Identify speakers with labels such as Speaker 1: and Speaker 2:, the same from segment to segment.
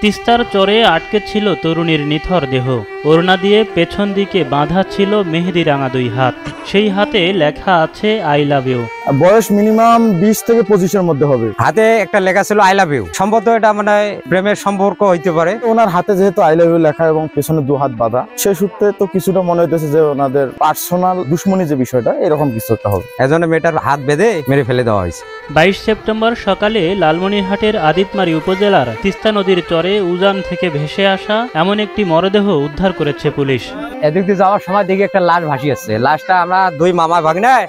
Speaker 1: তিস্তার চরে আটকে ছিল তরুণীর নিথর দেহ। ওড়না দিয়ে পেছন দিকে বাঁধা ছিল মেহেদি রাঙা দুই হাত। সেই হাতে লেখা আছে আই লাভ ইউ।
Speaker 2: বয়স মিনিমাম 20 থেকে 25-এর মধ্যে হবে।
Speaker 3: হাতে একটা লেখা ছিল আই লাভ ইউ। সম্ভবত এটা মানে প্রেমের সম্পর্ক হইতে পারে।
Speaker 2: ওনার হাতে যেহেতু আই লাভ ইউ লেখা এবং পেছনে 2 হাত বাঁধা, সে সূত্রে তো কিছুটা মনে হইতেছে যে ওনাদের পার্সোনাল দুশ্মনী যে বিষয়টা এরকম কিছু একটা হবে।
Speaker 3: এজন্য মেয়েটার হাত বেঁধে মেরে ফেলে দেওয়া হয়েছে।
Speaker 1: 22 সেপ্টেম্বর সকালে লালমনিরহাটের আদিতমারী উপজেলার তিস্তা নদীর চরে উজান থেকে ভেসে আসা এমন একটি মরদেহ উদ্ধার করেছে পুলিশ।
Speaker 3: এদিক দিয়ে যাওয়ার সময় দেখি একটা লাশ ভাসি আসছে। লাশটা আমরা দুই মামা ভাগ্নায়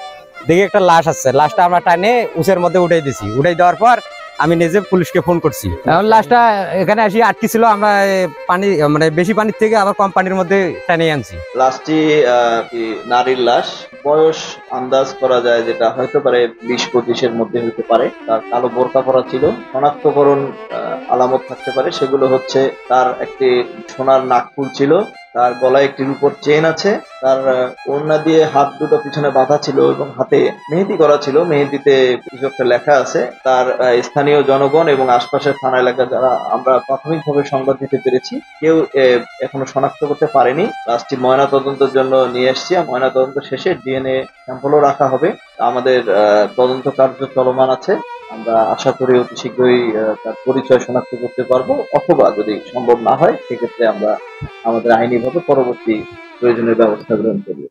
Speaker 3: দেখি একটা লাশ আসছে। লাশটা আমরা টানে উচের মধ্যে উঠাই দিছি। উঠাই দেওয়ার পর আমি নিজে পুলিশকে ফোন করছি। এখন লাশটা এখানে আসি আটকে ছিল। আমরা পানি মানে বেশি পানির থেকে আবার কম পানির মধ্যে টানে আনছি।
Speaker 4: লাশটি নারীর লাশ। বয়স আন্দাজ করা যায় যেটা হয়তো পারে 20-25-এর মধ্যে হতে পারে। তার কালো বোরকা পরা ছিল। শনাক্তকরণ আলামত থাকতে পারে, সেগুলো হচ্ছে তার একটি সোনার নাকফুল ছিল, তার গলায় একটি রূপোর চেন আছে, তার ওড়না দিয়ে হাত দুটো পিছনে বাঁধা ছিল এবং হাতে মেহেদি করা ছিল। মেহেদিতে কিছু একটা লেখা আছে। তার স্থানীয় জনগণ এবং আশপাশের থানা এলাকা যারা আমরা প্রাথমিকভাবে সংবাদ দিতে পেরেছি, কেউ এখনো শনাক্ত করতে পারেনি। লাশটি ময়না তদন্তের জন্য নিয়ে এসেছি। ময়না তদন্ত শেষে ডিএনএ স্যাম্পলও রাখা হবে। আমাদের তদন্ত কার্য চলমান আছে। আমরা আশা করি অতি শীঘ্রই তার পরিচয় শনাক্ত করতে পারবো, অথবা যদি সম্ভব না হয় সেক্ষেত্রে আমরা আমাদের আইনিভাবে পরবর্তী প্রয়োজনীয় ব্যবস্থা গ্রহণ করব।